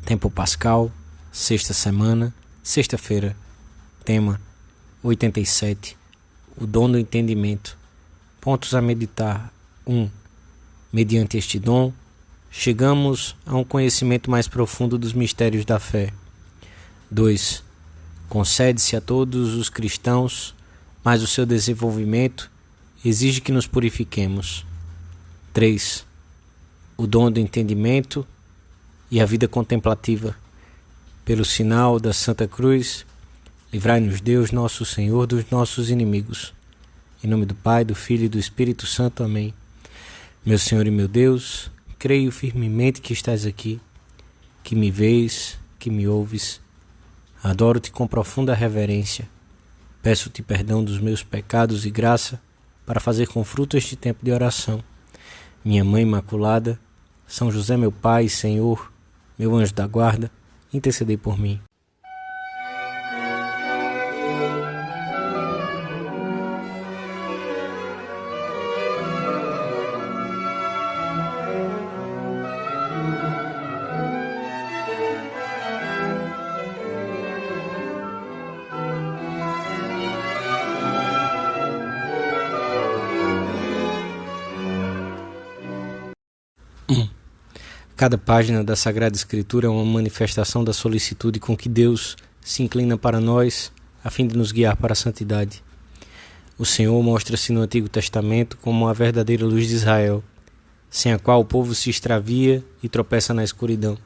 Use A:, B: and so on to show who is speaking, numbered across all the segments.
A: Tempo Pascal, sexta semana, sexta-feira. Tema 87. O dom do entendimento. Pontos a meditar. 1. Mediante este dom, chegamos a um conhecimento mais profundo dos mistérios da fé. 2. Concede-se a todos os cristãos, mas o seu desenvolvimento exige que nos purifiquemos. 3. O dom do entendimento e a vida contemplativa. Pelo sinal da Santa Cruz, livrai-nos Deus, nosso Senhor, dos nossos inimigos. Em nome do Pai, do Filho e do Espírito Santo. Amém. Meu Senhor e meu Deus, creio firmemente que estás aqui, que me vês, que me ouves. Adoro-te com profunda reverência. Peço-te perdão dos meus pecados e graça para fazer com fruto este tempo de oração. Minha Mãe Imaculada, São José, meu Pai e Senhor, meu anjo da guarda, intercedei por mim. Cada página da Sagrada Escritura é uma manifestação da solicitude com que Deus se inclina para nós, a fim de nos guiar para a santidade. O Senhor mostra-se no Antigo Testamento como a verdadeira luz de Israel, sem a qual o povo se extravia e tropeça na escuridão.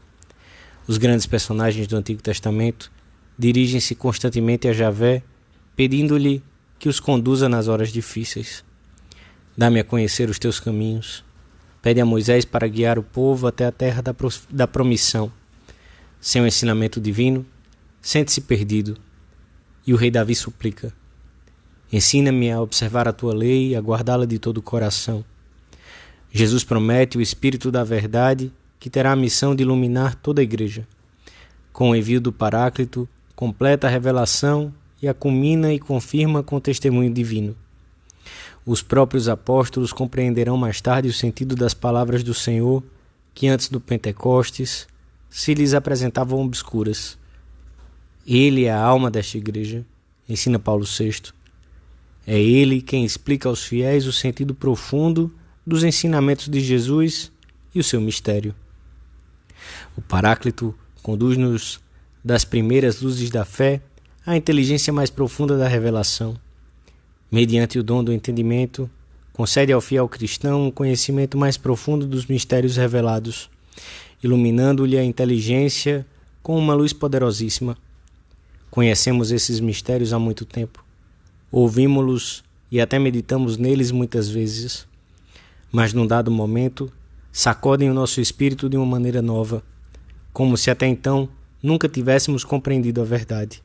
A: Os grandes personagens do Antigo Testamento dirigem-se constantemente a Javé, pedindo-lhe que os conduza nas horas difíceis. Dá-me a conhecer os teus caminhos. Pede a Moisés para guiar o povo até a terra da promissão. Sem o ensinamento divino, sente-se perdido. E o rei Davi suplica: ensina-me a observar a tua lei e a guardá-la de todo o coração. Jesus promete o Espírito da Verdade, que terá a missão de iluminar toda a igreja. Com o envio do Paráclito, completa a revelação e a culmina e confirma com o testemunho divino. Os próprios apóstolos compreenderão mais tarde o sentido das palavras do Senhor, que antes do Pentecostes se lhes apresentavam obscuras. Ele é a alma desta igreja, ensina Paulo VI. É ele quem explica aos fiéis o sentido profundo dos ensinamentos de Jesus e o seu mistério. O Paráclito conduz-nos das primeiras luzes da fé à inteligência mais profunda da revelação. Mediante o dom do entendimento, concede ao fiel cristão um conhecimento mais profundo dos mistérios revelados, iluminando-lhe a inteligência com uma luz poderosíssima. Conhecemos esses mistérios há muito tempo, ouvimos-los e até meditamos neles muitas vezes, mas num dado momento sacodem o nosso espírito de uma maneira nova, como se até então nunca tivéssemos compreendido a verdade.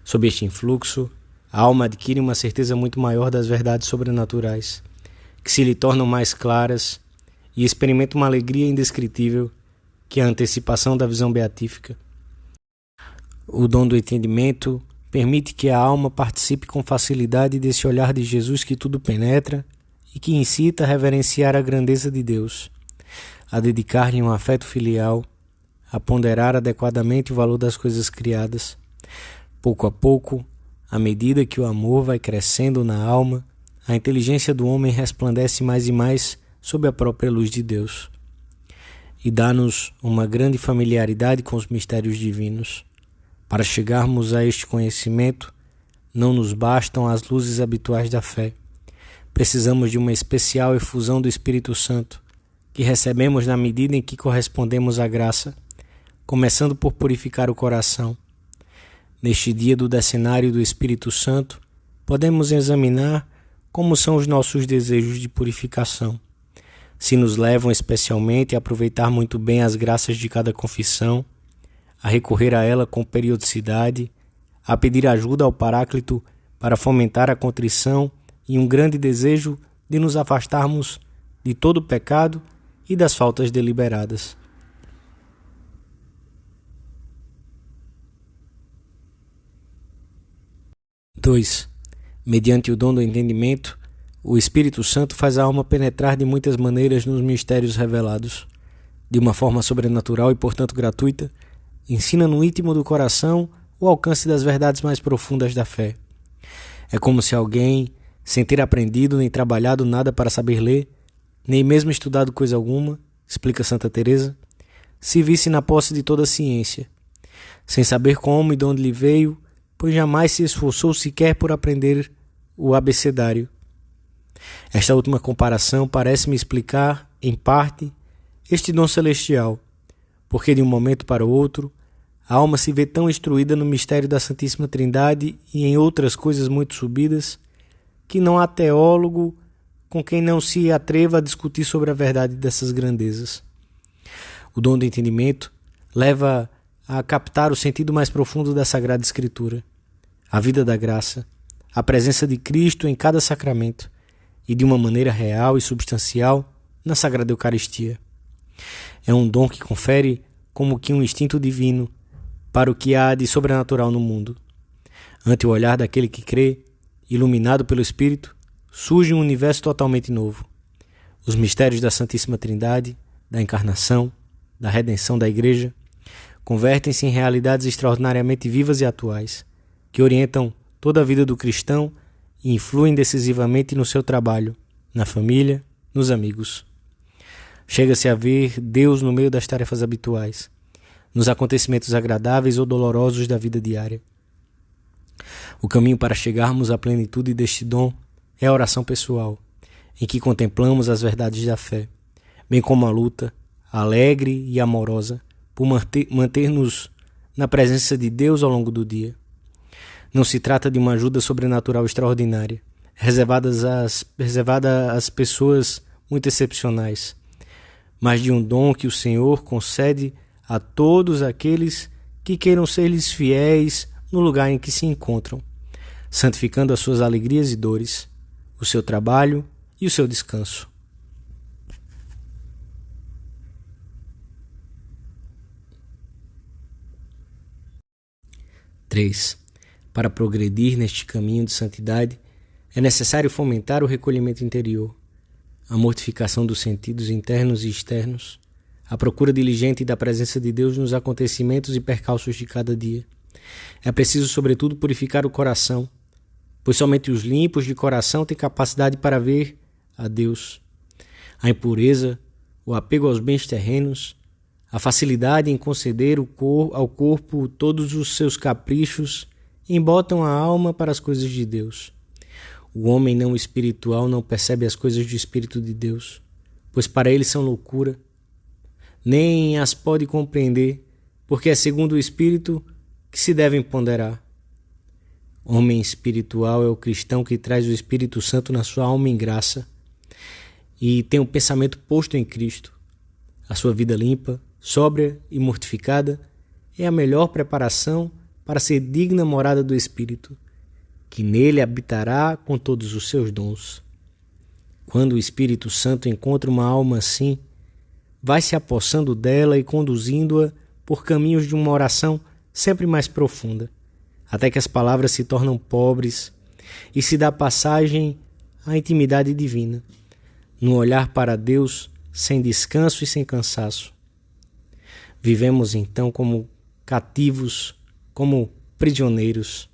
A: Sob este influxo, a alma adquire uma certeza muito maior das verdades sobrenaturais, que se lhe tornam mais claras, e experimenta uma alegria indescritível, que é a antecipação da visão beatífica. O dom do entendimento permite que a alma participe com facilidade desse olhar de Jesus que tudo penetra e que incita a reverenciar a grandeza de Deus, a dedicar-lhe um afeto filial, a ponderar adequadamente o valor das coisas criadas. Pouco a pouco, à medida que o amor vai crescendo na alma, a inteligência do homem resplandece mais e mais sob a própria luz de Deus. E dá-nos uma grande familiaridade com os mistérios divinos. Para chegarmos a este conhecimento, não nos bastam as luzes habituais da fé. Precisamos de uma especial efusão do Espírito Santo, que recebemos na medida em que correspondemos à graça, começando por purificar o coração. Neste dia do decenário do Espírito Santo, podemos examinar como são os nossos desejos de purificação, se nos levam especialmente a aproveitar muito bem as graças de cada confissão, a recorrer a ela com periodicidade, a pedir ajuda ao Paráclito para fomentar a contrição e um grande desejo de nos afastarmos de todo o pecado e das faltas deliberadas. 2. Mediante o dom do entendimento, o Espírito Santo faz a alma penetrar de muitas maneiras nos mistérios revelados. De uma forma sobrenatural e, portanto, gratuita, ensina no íntimo do coração o alcance das verdades mais profundas da fé. É como se alguém, sem ter aprendido nem trabalhado nada para saber ler, nem mesmo estudado coisa alguma, explica Santa Teresa, se visse na posse de toda a ciência, sem saber como e de onde lhe veio, pois jamais se esforçou sequer por aprender o abecedário. Esta última comparação parece-me explicar, em parte, este dom celestial, porque de um momento para o outro, a alma se vê tão instruída no mistério da Santíssima Trindade e em outras coisas muito subidas, que não há teólogo com quem não se atreva a discutir sobre a verdade dessas grandezas. O dom do entendimento leva a captar o sentido mais profundo da Sagrada Escritura, a vida da graça, a presença de Cristo em cada sacramento e de uma maneira real e substancial na Sagrada Eucaristia. É um dom que confere como que um instinto divino para o que há de sobrenatural no mundo. Ante o olhar daquele que crê, iluminado pelo Espírito, surge um universo totalmente novo. Os mistérios da Santíssima Trindade, da encarnação, da redenção da Igreja, convertem-se em realidades extraordinariamente vivas e atuais, que orientam toda a vida do cristão e influem decisivamente no seu trabalho, na família, nos amigos. Chega-se a ver Deus no meio das tarefas habituais, nos acontecimentos agradáveis ou dolorosos da vida diária. O caminho para chegarmos à plenitude deste dom é a oração pessoal, em que contemplamos as verdades da fé, bem como a luta, alegre e amorosa, por manter-nos na presença de Deus ao longo do dia. Não se trata de uma ajuda sobrenatural extraordinária, reservada às pessoas muito excepcionais, mas de um dom que o Senhor concede a todos aqueles que queiram ser-lhes fiéis no lugar em que se encontram, santificando as suas alegrias e dores, o seu trabalho e o seu descanso. Para progredir neste caminho de santidade, é necessário fomentar o recolhimento interior, a mortificação dos sentidos internos e externos, a procura diligente da presença de Deus nos acontecimentos e percalços de cada dia. É preciso, sobretudo, purificar o coração, pois somente os limpos de coração têm capacidade para ver a Deus. A impureza, o apego aos bens terrenos, a facilidade em conceder ao corpo todos os seus caprichos embotam a alma para as coisas de Deus. O homem não espiritual não percebe as coisas do Espírito de Deus, pois para ele são loucura. Nem as pode compreender, porque é segundo o Espírito que se devem ponderar. Homem espiritual é o cristão que traz o Espírito Santo na sua alma em graça e tem o pensamento posto em Cristo. A sua vida limpa, sóbria e mortificada é a melhor preparação para ser digna morada do Espírito, que nele habitará com todos os seus dons. Quando o Espírito Santo encontra uma alma assim, vai se apossando dela e conduzindo-a por caminhos de uma oração sempre mais profunda, até que as palavras se tornam pobres e se dá passagem à intimidade divina, no olhar para Deus sem descanso e sem cansaço. Vivemos então como cativos, como prisioneiros,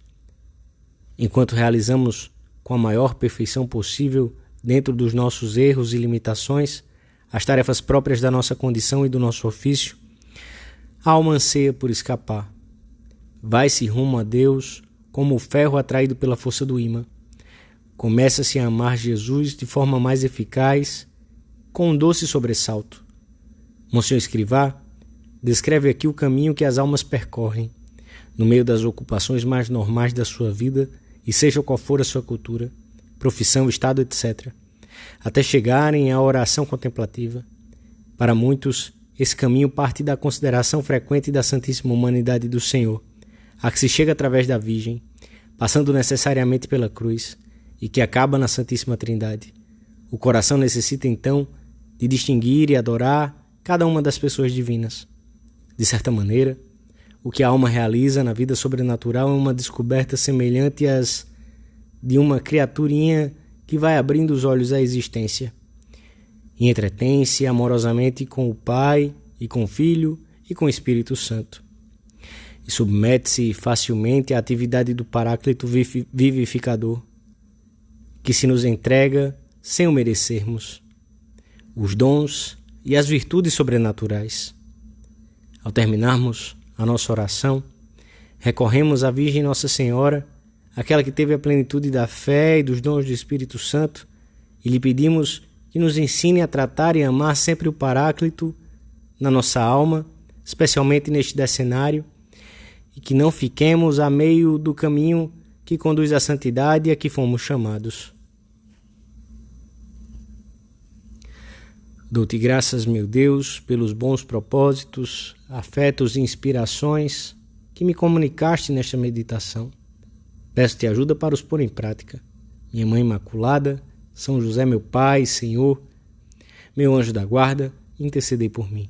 A: enquanto realizamos com a maior perfeição possível, dentro dos nossos erros e limitações, as tarefas próprias da nossa condição e do nosso ofício, a alma anseia por escapar. Vai-se rumo a Deus como o ferro atraído pela força do ímã. Começa-se a amar Jesus de forma mais eficaz, com um doce sobressalto. Monsenhor Escrivá descreve aqui o caminho que as almas percorrem, no meio das ocupações mais normais da sua vida, e seja qual for a sua cultura, profissão, estado, etc., até chegarem à oração contemplativa. Para muitos, esse caminho parte da consideração frequente da Santíssima Humanidade do Senhor, a que se chega através da Virgem, passando necessariamente pela cruz, e que acaba na Santíssima Trindade. O coração necessita, então, de distinguir e adorar cada uma das pessoas divinas. De certa maneira, o que a alma realiza na vida sobrenatural é uma descoberta semelhante às de uma criaturinha que vai abrindo os olhos à existência e entretém-se amorosamente com o Pai e com o Filho e com o Espírito Santo. e submete-se facilmente à atividade do Paráclito vivificador, que se nos entrega sem o merecermos, os dons e as virtudes sobrenaturais. Ao terminarmos a nossa oração, recorremos à Virgem Nossa Senhora, aquela que teve a plenitude da fé e dos dons do Espírito Santo, e lhe pedimos que nos ensine a tratar e amar sempre o Paráclito na nossa alma, especialmente neste decenário, e que não fiquemos a meio do caminho que conduz à santidade e a que fomos chamados. Dou-te graças, meu Deus, pelos bons propósitos, afetos e inspirações que me comunicaste nesta meditação. Peço-te ajuda para os pôr em prática. Minha Mãe Imaculada, São José, meu Pai, Senhor, meu anjo da guarda, intercedei por mim.